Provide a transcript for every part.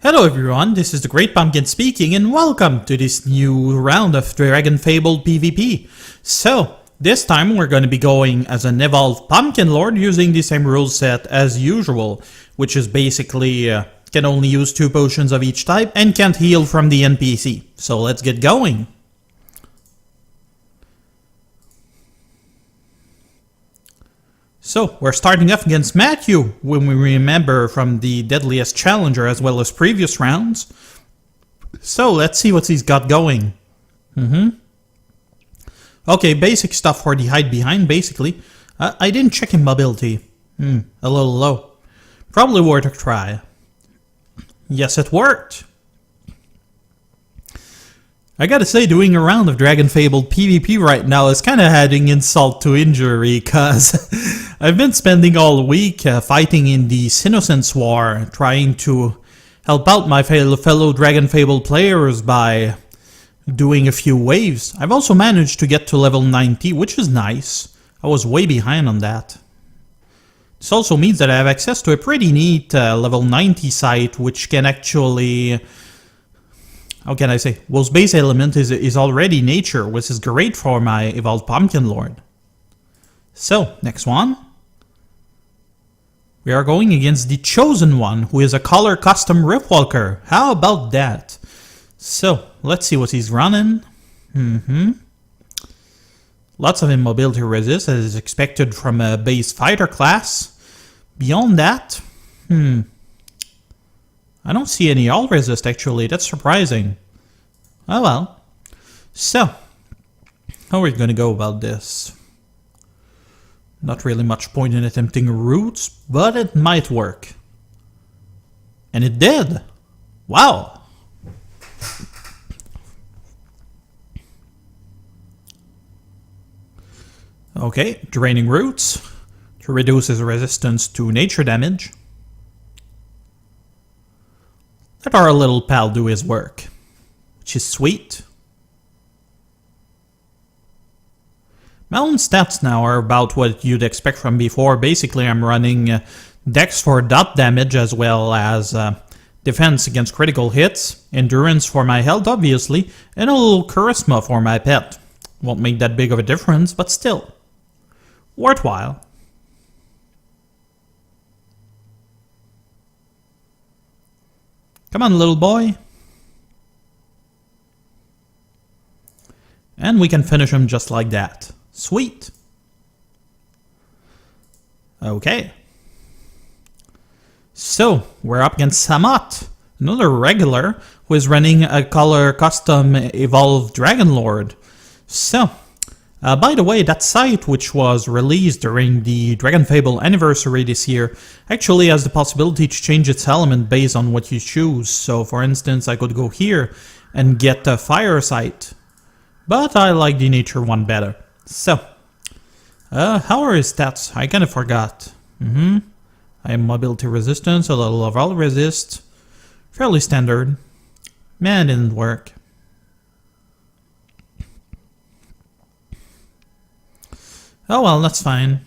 Hello everyone, this is the Great Pumpkin speaking and welcome to this new round of Dragonfable PvP. So, this time we're going to be going as an evolved Pumpkin Lord using the same rule set as usual, which is basically can only use 2 potions of each type and can't heal from the NPC. So let's get going. So, we're starting off against Matthew, when we remember from the Deadliest Challenger as well as previous rounds. So, let's see what he's got going. Okay, basic stuff for the hide behind, basically. I didn't check in mobility. A little low. Probably worth a try. Yes, it worked. I gotta say, doing a round of Dragonfable PvP right now is kinda adding insult to injury, cause I've been spending all week fighting in the Innocence War, trying to help out my fellow Dragonfable players by doing a few waves. I've also managed to get to level 90, which is nice. I was way behind on that. This also means that I have access to a pretty neat level 90 site, which can actually... How can I say? Whose base element is already nature, which is great for my evolved Pumpkin Lord. So, next one. We are going against the Chosen One, who is a color custom Riftwalker. How about that? So, let's see what he's running. Lots of immobility resist, as is expected from a base fighter class. Beyond that, I don't see any all resist actually, that's surprising. Oh well. So, how are we gonna go about this? Not really much point in attempting roots, but it might work. And it did! Wow! Okay, draining roots to reduce his resistance to nature damage. Let our little pal do his work, which is sweet. My own stats now are about what you'd expect from before. Basically, I'm running Dex for dot damage as well as defense against critical hits, endurance for my health obviously, and a little charisma for my pet. Won't make that big of a difference, but still, worthwhile. Come on, little boy. And we can finish him just like that. Sweet. Okay. So, we're up against Samot, another regular, who is running a color custom evolved Dragon Lord. So, by the way, that site, which was released during the Dragonfable anniversary this year, actually has the possibility to change its element based on what you choose. So, for instance, I could go here and get a fire site, but I like the nature one better. So, how are his stats? I kinda forgot. I am mobility resistance, a little of all resist, fairly standard. Man, it didn't work. Oh well, that's fine.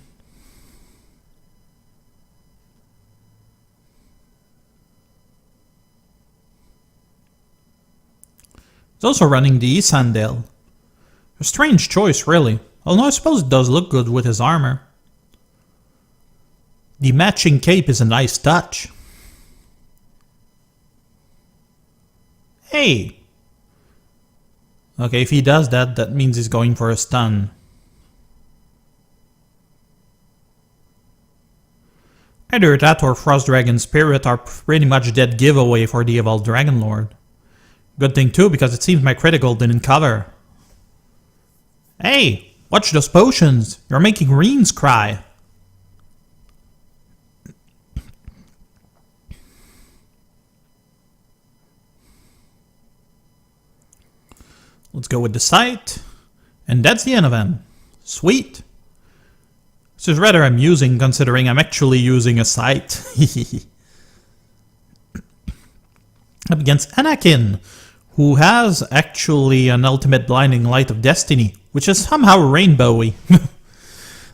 It's also running the Sandale. A strange choice, really. Although I suppose it does look good with his armor. The matching cape is a nice touch. Hey! Okay, if he does that, that means he's going for a stun. Either that or Frost Dragon Spirit are pretty much dead giveaway for the Evolved Dragon Lord. Good thing too, because it seems my critical didn't cover. Hey! Watch those potions! You're making Reens cry! Let's go with the sight. And that's the end of him. Sweet! This is rather amusing considering I'm actually using a sight. Up against Anakin, who has actually an ultimate blinding light of destiny, which is somehow rainbowy.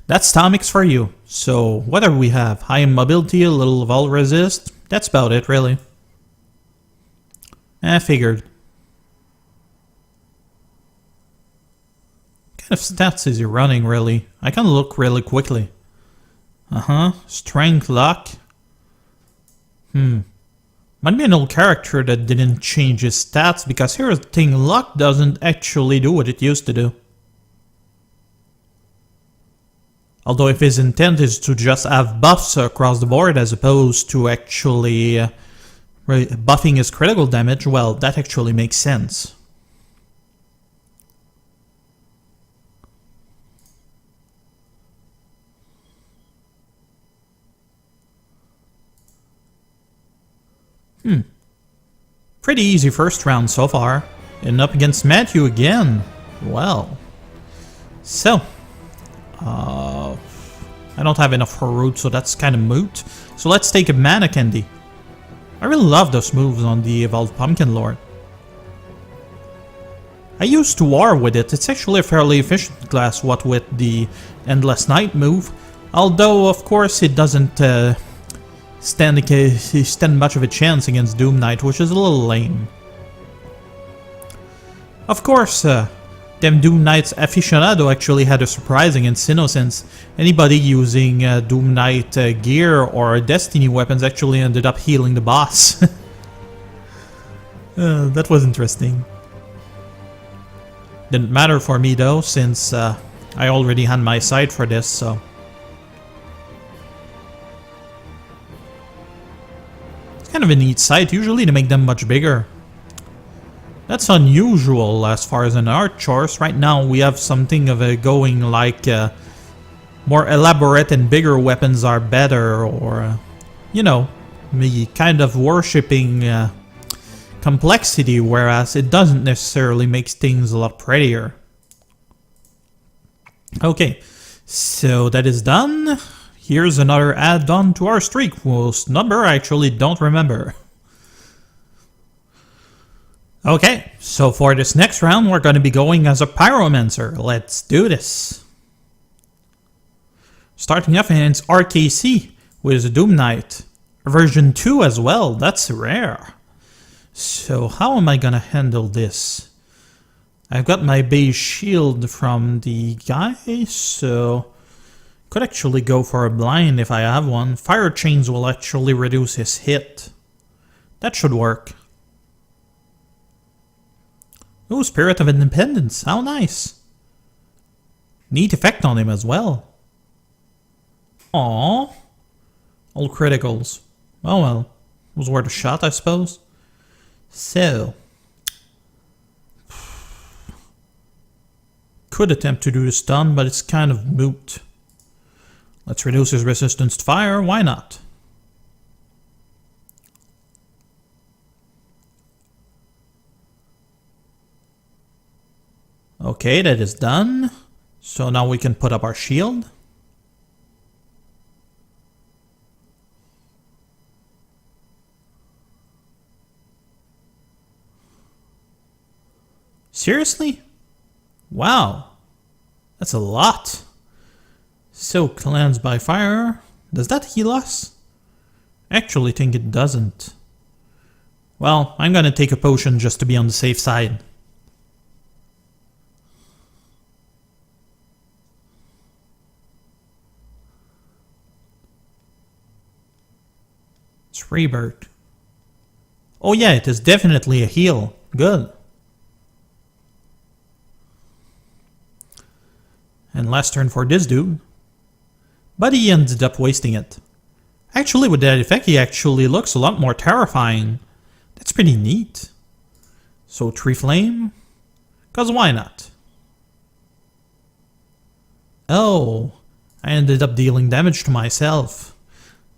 That's Tomix for you. So, what do we have? High mobility, a little of all resist. That's about it, really. I figured. What kind of stats is he running, really? I can look really quickly. Strength, luck. Might be an old character that didn't change his stats, because here's the thing, luck doesn't actually do what it used to do. Although if his intent is to just have buffs across the board as opposed to actually buffing his critical damage, well, that actually makes sense. Pretty easy first round so far. And up against Matthew again. Well. So. I don't have enough for root, so that's kind of moot. So let's take a mana candy. I really love those moves on the Evolved Pumpkin Lord. I used to war with it. It's actually a fairly efficient class, what with the Endless Night move. Although, of course, it doesn't stand much of a chance against Doom Knight, which is a little lame. Of course, them Doom Knight's aficionado actually had a surprise against Innocence. Anybody using Doom Knight gear or Destiny weapons actually ended up healing the boss. That was interesting. Didn't matter for me though, since I already had my side for this, so... Kind of a neat sight. Usually they make them much bigger. That's unusual as far as an art choice. Right now we have something of a going like more elaborate and bigger weapons are better, or you know, me kind of worshipping complexity, whereas it doesn't necessarily make things a lot prettier. Okay, so that is done. Here's another add-on to our streak, whose number I actually don't remember. Okay, so for this next round we're going to be going as a Pyromancer. Let's do this. Starting off against RKC with Doom Knight. Version 2 as well, that's rare. So how am I going to handle this? I've got my base shield from the guy, so... Could actually go for a blind if I have one. Fire chains will actually reduce his hit. That should work. Ooh, Spirit of Independence. How nice. Neat effect on him as well. Aww. All criticals. Oh well. Was worth a shot, I suppose. So. Could attempt to do the stun, but it's kind of moot. Let's reduce his resistance to fire, why not? Okay, that is done. So now we can put up our shield. Seriously? Wow. That's a lot. So, cleanse by fire. Does that heal us? Actually think it doesn't. Well, I'm gonna take a potion just to be on the safe side. It's rebirth. Oh yeah, it is definitely a heal. Good. And last turn for this dude. But he ended up wasting it. Actually, with that effect, he actually looks a lot more terrifying. That's pretty neat. So, Tree Flame? Cause why not? Oh, I ended up dealing damage to myself.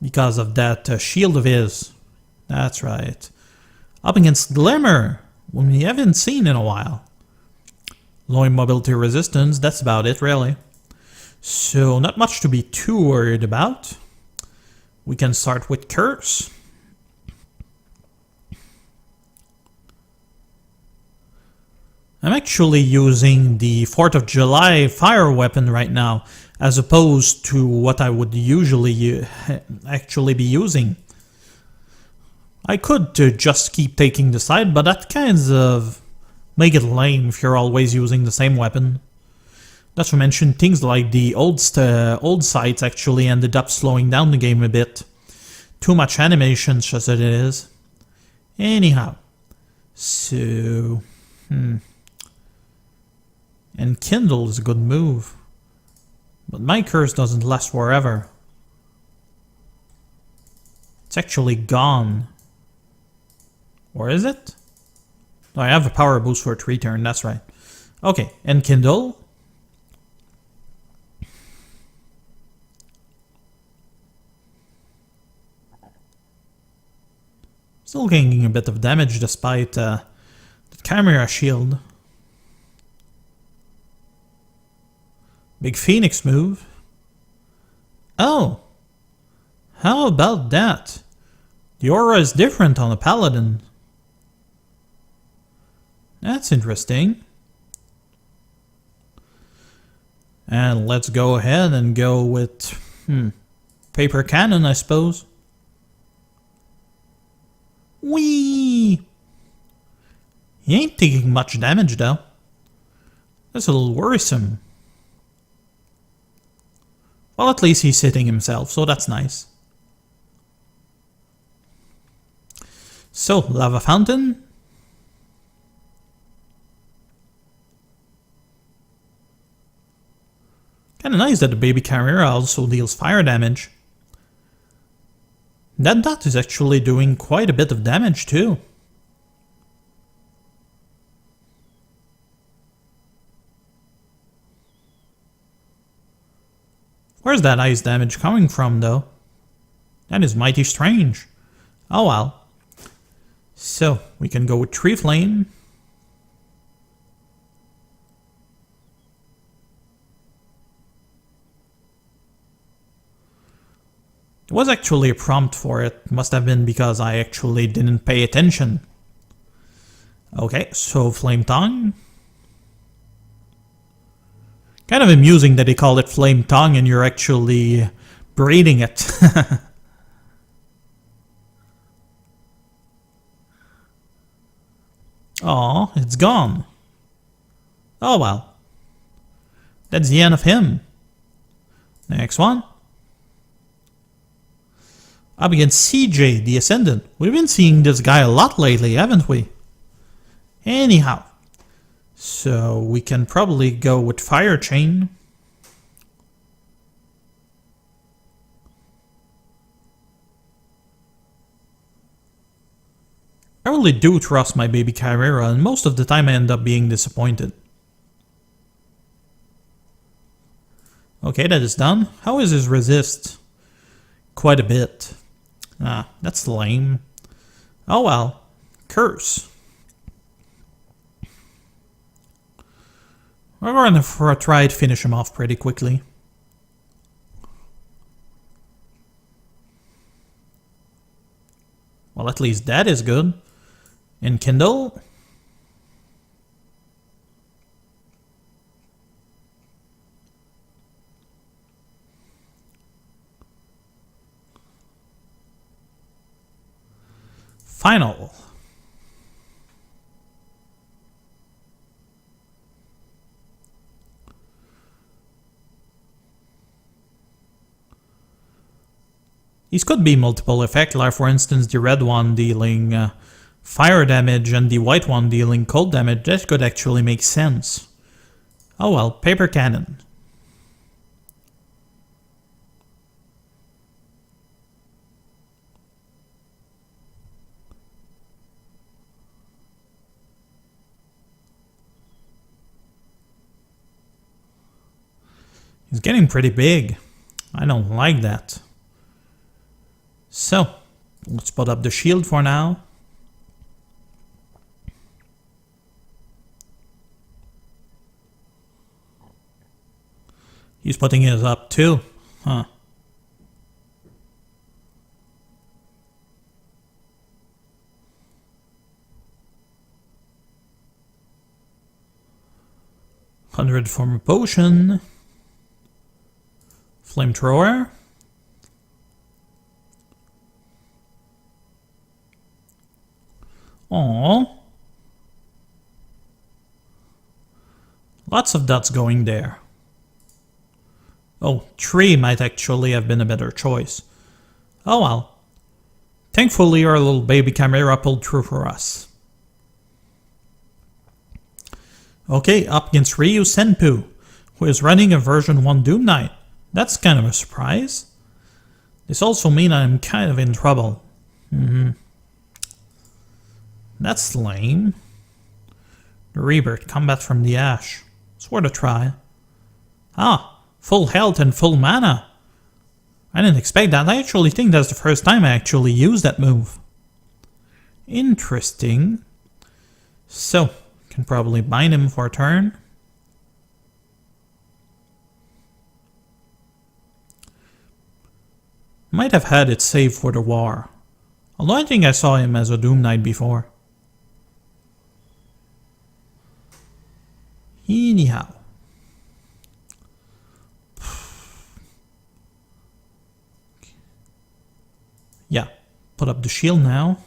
Because of that shield of his. That's right. Up against Glimmer, whom we haven't seen in a while. Low immobility resistance, that's about it really. So not much to be too worried about. We can start with Curse. I'm actually using the 4th of July fire weapon right now, as opposed to what I would usually actually be using. I could just keep taking the side, but that kind of make it lame if you're always using the same weapon. Not to mention things like the old sites actually ended up slowing down the game a bit. Too much animation just as it is. Anyhow. So... And Kindle is a good move. But my curse doesn't last forever. It's actually gone. Or is it? No, I have a power boost for 3 turns, that's right. Okay, and Kindle. Still gaining a bit of damage despite the camera shield. Big Phoenix move. Oh! How about that? The aura is different on a paladin. That's interesting. And let's go ahead and go with... paper cannon, I suppose. Whee! He ain't taking much damage though. That's a little worrisome. Well, at least he's hitting himself, so that's nice. So, lava fountain. Kinda nice that the baby Chimera also deals fire damage. That dot is actually doing quite a bit of damage too. Where's that ice damage coming from though? That is mighty strange. Oh well. So, we can go with Tree Flame. There was actually a prompt for it. Must have been because I actually didn't pay attention. Okay, so Flame Tongue. Kind of amusing that they call it Flame Tongue and you're actually braiding it. Aw, it's gone. Oh well. That's the end of him. Next one. Up against CJ, the Ascendant. We've been seeing this guy a lot lately, haven't we? Anyhow. So we can probably go with Fire Chain. I really do trust my baby Chimera, and most of the time I end up being disappointed. Okay, that is done. How is his resist? Quite a bit. Ah, that's lame. Oh well. Curse. We're going to try to finish him off pretty quickly. Well, at least that is good. And Kindle. Final. These could be multiple effects, like for instance the red one dealing fire damage and the white one dealing cold damage. That could actually make sense. Oh well, paper cannon. He's getting pretty big. I don't like that. So, let's put up the shield for now. He's putting his up too, huh? $100 from a potion. Flamethrower. Aww. Lots of dots going there. Oh, 3 might actually have been a better choice. Oh well. Thankfully our little baby chimera pulled through for us. Okay, up against Ryu Senpu, who is running a version 1 Doom Knight. That's kind of a surprise. This also means I'm kind of in trouble. That's lame. The Rebirth, combat from the ash. It's worth a try. Ah, full health and full mana. I didn't expect that. I actually think that's the first time I actually used that move. Interesting. So, can probably bind him for a turn. Might have had it saved for the war. Although I think I saw him as a Doom Knight before. Anyhow. Yeah, put up the shield now.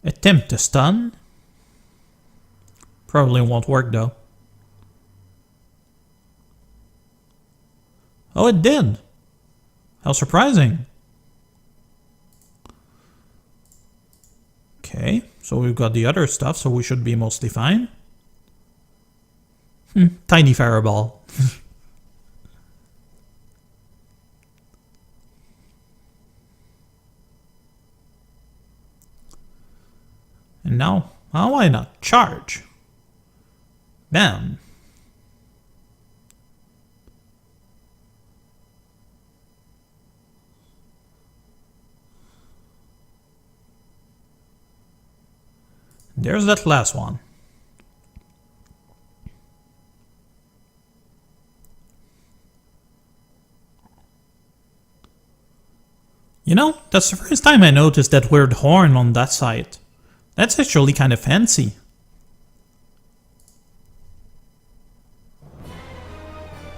Attempt to stun. Probably won't work though. Oh, it did. How surprising. Okay, so we've got the other stuff, so we should be mostly fine. Tiny fireball. And now, why not charge? Bam. There's that last one. You know, that's the first time I noticed that weird horn on that side. That's actually kind of fancy.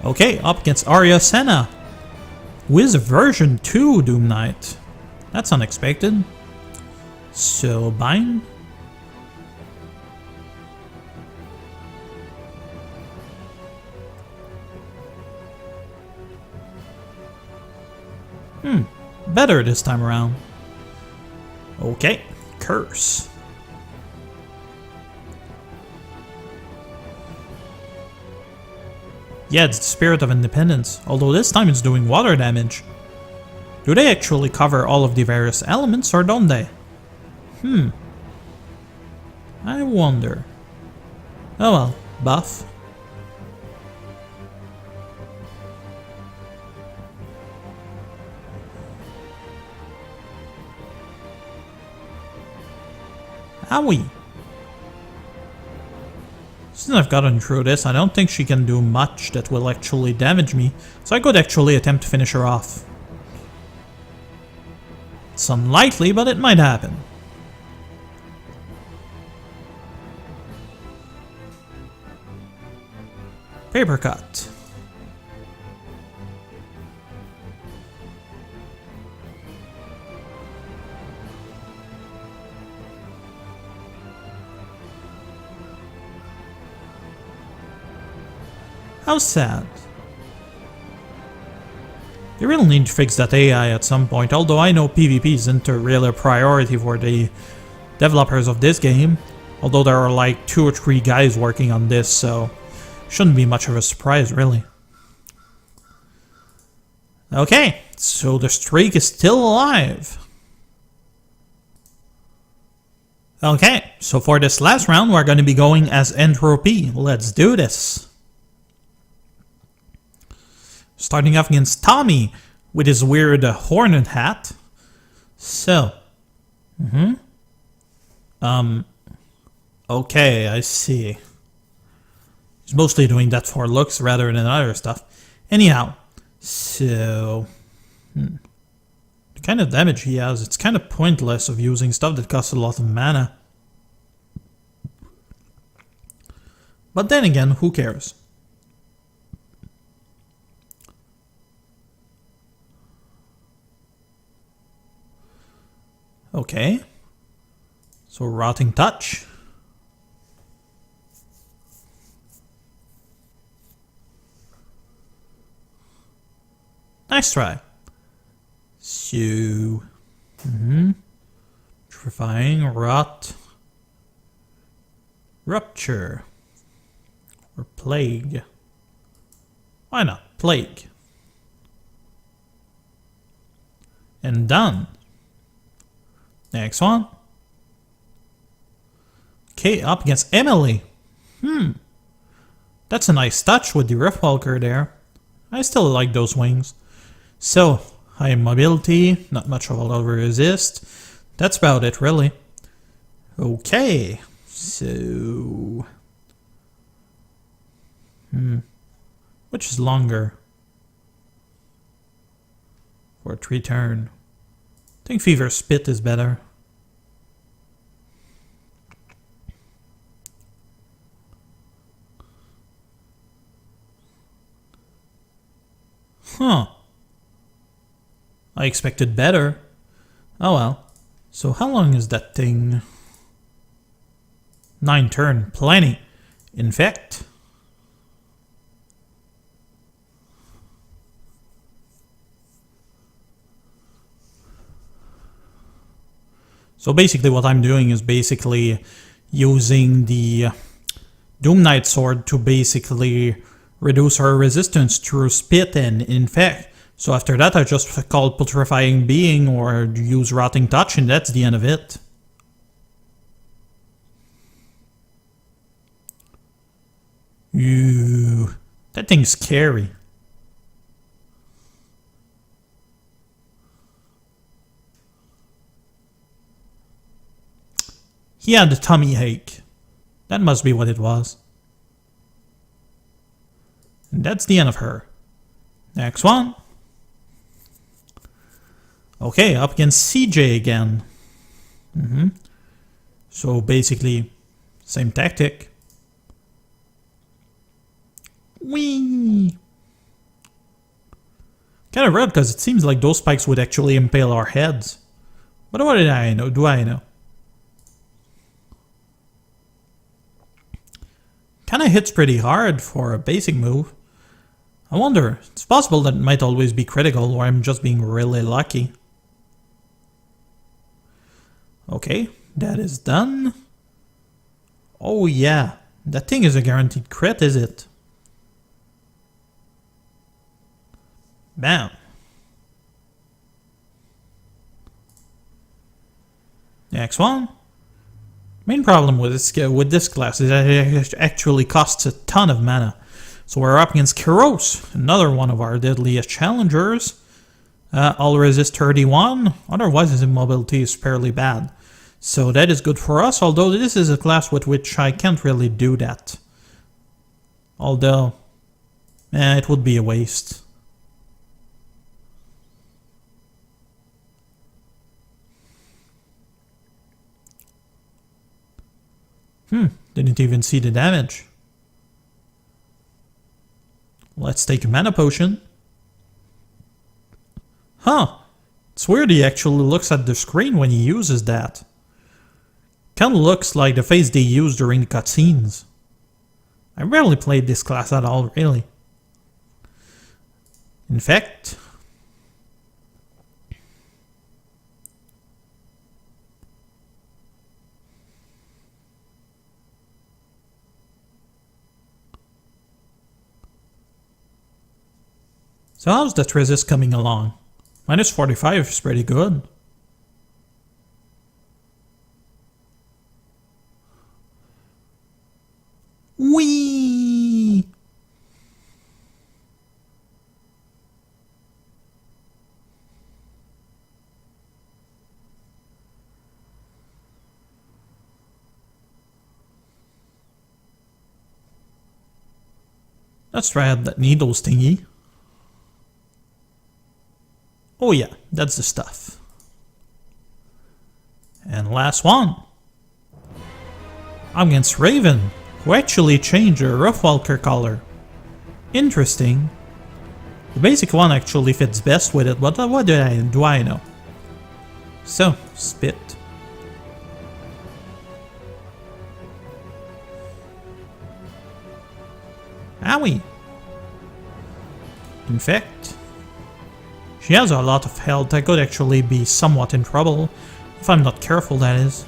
Okay, up against Arya Senna, who is a version 2 Doom Knight. That's unexpected. So, bind. Better this time around. Okay, curse. Yeah, it's the Spirit of Independence, although this time it's doing water damage. Do they actually cover all of the various elements, or don't they? I wonder. Oh well, buff. Owie! Since I've gotten through this, I don't think she can do much that will actually damage me, so I could actually attempt to finish her off. It's unlikely, but it might happen. Paper cut. How sad. They really need to fix that AI at some point, although I know PvP isn't a real priority for the developers of this game. Although there are like 2 or 3 guys working on this, so shouldn't be much of a surprise really. Okay, so the streak is still alive. Okay, so for this last round we're going to be going as Entropy. Let's do this. Starting off against Tommy with his weird hornet hat. So. Okay, I see. He's mostly doing that for looks rather than other stuff. Anyhow, so. The kind of damage he has, it's kind of pointless of using stuff that costs a lot of mana. But then again, who cares? Okay. So Rotting Touch. Nice try. So... Putrefying, Rot... Rupture. Or Plague. Why not? Plague. And done. Next one. Okay, up against Emily. That's a nice touch with the Riftwalker there. I still like those wings. So, high mobility, not much of a low resist. That's about it, really. Okay, so... Which is longer? For a 3-turn. I think Fever Spit is better. Huh. I expected better. Oh well. So how long is that thing? 9 turn. Plenty. Infect. So basically what I'm doing is basically using the Doom Knight Sword to basically reduce her resistance through Spit and Infect. So after that I just call Putrefying Being or use Rotting Touch and that's the end of it. Ew, that thing's scary. He had a tummy ache. That must be what it was. And that's the end of her. Next one. Okay, up against CJ again. So basically, same tactic. Whee! Kind of red because it seems like those spikes would actually impale our heads. But what did I know? Do I know? Kinda hits pretty hard for a basic move. I wonder, it's possible that it might always be critical or I'm just being really lucky. Okay, that is done. Oh yeah, that thing is a guaranteed crit, is it? Bam. Next one. Main problem with this class is that it actually costs a ton of mana. So we're up against Kiros, another one of our deadliest challengers. All resist 31, otherwise his immobility is fairly bad. So that is good for us, although this is a class with which I can't really do that. Although, it would be a waste. Didn't even see the damage. Let's take a mana potion. Huh. It's weird he actually looks at the screen when he uses that. Kinda looks like the face they use during the cutscenes. I rarely played this class at all, really. In fact... So how's that resist coming along? Minus 45 is pretty good. Whee! Let's try out that needles thingy. Oh yeah, that's the stuff. And last one. I'm against Raven, who actually changed her Riftwalker color. Interesting. The basic one actually fits best with it, but what do I know? So, Spit. Owie! In fact, she has a lot of health. I could actually be somewhat in trouble. If I'm not careful, that is.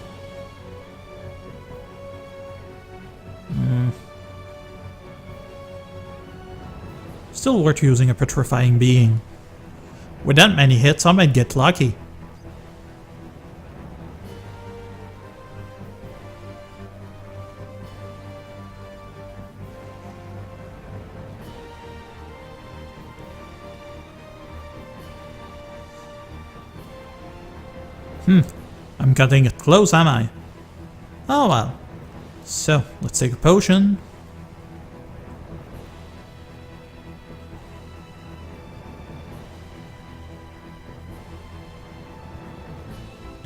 Still worth using a petrifying being. With that many hits, I might get lucky. I'm cutting it close, am I? Oh well. So, let's take a potion.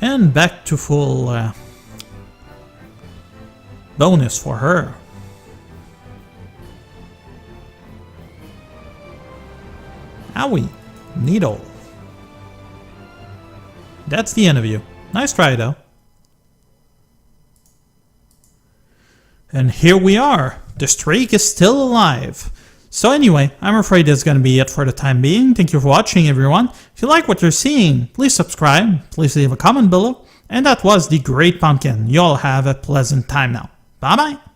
And back to full bonus for her. Owie, needle. That's the end of you. Nice try though. And here we are. The streak is still alive. So anyway, I'm afraid that's gonna be it for the time being. Thank you for watching, everyone. If you like what you're seeing, please subscribe, please leave a comment below. And that was the Great Pumpkin. You all have a pleasant time now. Bye bye!